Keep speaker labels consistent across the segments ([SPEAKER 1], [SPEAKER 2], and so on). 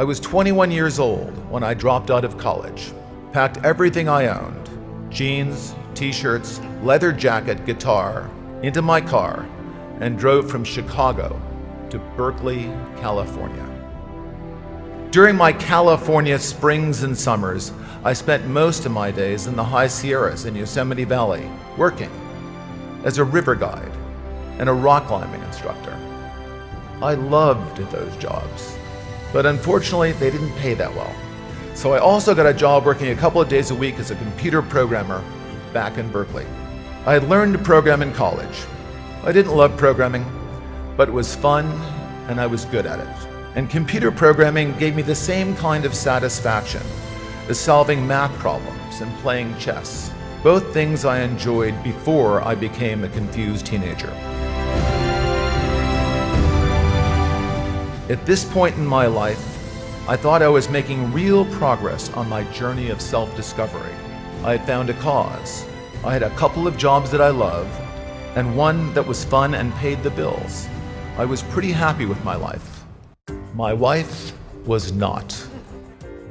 [SPEAKER 1] was 21 years old when I dropped out of college, packed everything I owned, jeans, t-shirts, leather jacket, guitar, into my car, and drove from Chicago to Berkeley, California. During my California springs and summers, I spent most of my days in the high Sierras in Yosemite Valley, working as a river guide and a rock climbing instructor. I loved those jobs, but unfortunately they didn't pay that well. So I also got a job working a couple of days a week as a computer programmer back in Berkeley. I had learned to program in college. I didn't love programming, but it was fun and I was good at it. And computer programming gave me the same kind of satisfaction as solving math problems and playing chess, both things I enjoyed before I became a confused teenager. At this point in my life, I thought I was making real progress on my journey of self-discovery. I had found a cause. I had a couple of jobs that I loved, and one that was fun and paid the bills. I was pretty happy with my life. My wife was not.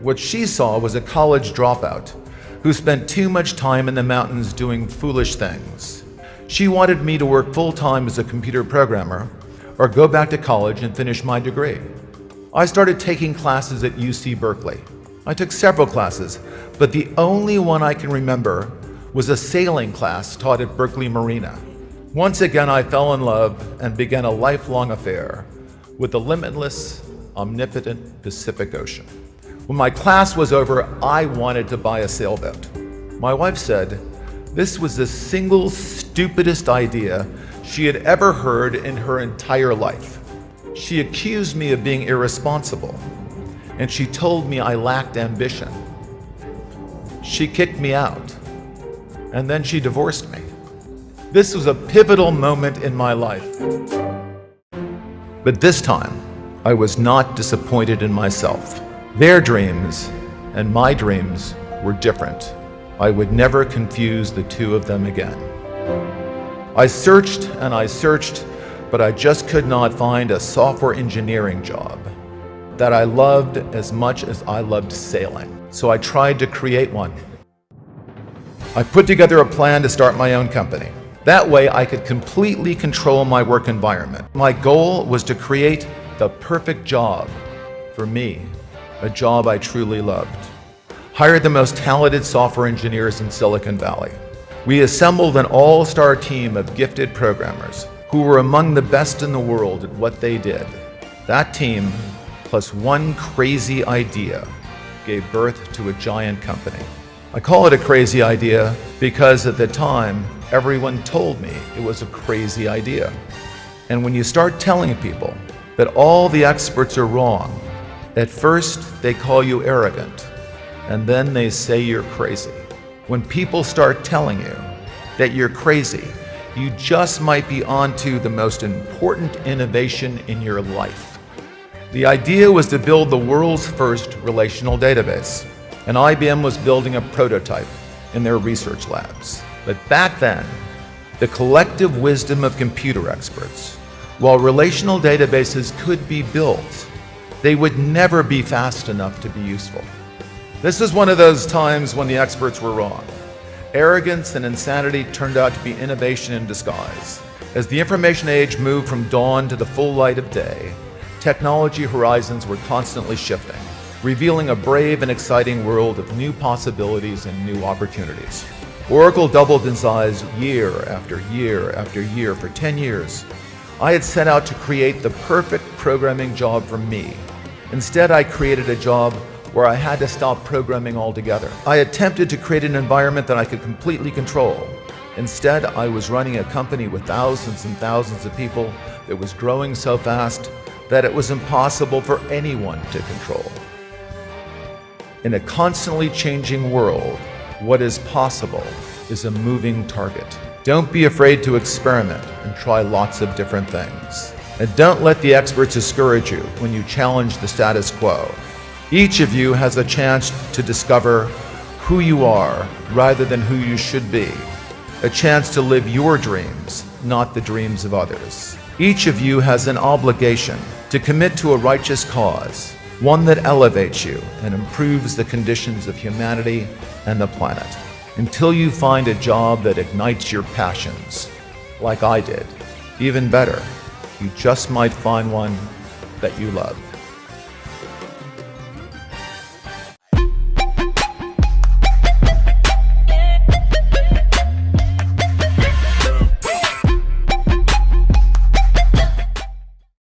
[SPEAKER 1] What she saw was a college dropout who spent too much time in the mountains doing foolish things. She wanted me to work full-time as a computer programmer or go back to college and finish my degree. I started taking classes at UC Berkeley. I took several classes, but the only one I can remember was a sailing class taught at Berkeley Marina. Once again, I fell in love and began a lifelong affair with the limitless, omnipotent Pacific Ocean. When my class was over, I wanted to buy a sailboat. My wife said this was the single stupidest idea she had ever heard in her entire life. She accused me of being irresponsible, and she told me I lacked ambition. She kicked me out, and then she divorced me. This was a pivotal moment in my life. But this time, I was not disappointed in myself. Their dreams and my dreams were different. I would never confuse the two of them again. I searched and I searched, but I just could not find a software engineering job that I loved as much as I loved sailing. So I tried to create one. I put together a plan to start my own company. That way I could completely control my work environment. My goal was to create the perfect job for me, a job I truly loved. Hired the most talented software engineers in Silicon Valley. We assembled an all-star team of gifted programmers who were among the best in the world at what they did. That team, plus one crazy idea, gave birth to a giant company. I call it a crazy idea because at the time, everyone told me it was a crazy idea. And when you start telling people that all the experts are wrong, at first they call you arrogant, and then they say you're crazy. When people start telling you that you're crazy, you just might be onto the most important innovation in your life. The idea was to build the world's first relational database, and IBM was building a prototype in their research labs. But back then, the collective wisdom of computer experts, while relational databases could be built, they would never be fast enough to be useful. This is one of those times when the experts were wrong. Arrogance and insanity turned out to be innovation in disguise. As the information age moved from dawn to the full light of day, technology horizons were constantly shifting, revealing a brave and exciting world of new possibilities and new opportunities. Oracle doubled in size year after year after year for 10 years. I had set out to create the perfect programming job for me. Instead, I created a job where I had to stop programming altogether. I attempted to create an environment that I could completely control. Instead, I was running a company with thousands and thousands of people that was growing so fast that it was impossible for anyone to control. In a constantly changing world, what is possible is a moving target. Don't be afraid to experiment and try lots of different things. And don't let the experts discourage you when you challenge the status quo. Each of you has a chance to discover who you are rather than who you should be. A chance to live your dreams, not the dreams of others. Each of you has an obligation to commit to a righteous cause one that elevates you and improves the conditions of humanity and the planet. Until you find a job that ignites your passions, like I did. Even better, you just might find one that you love.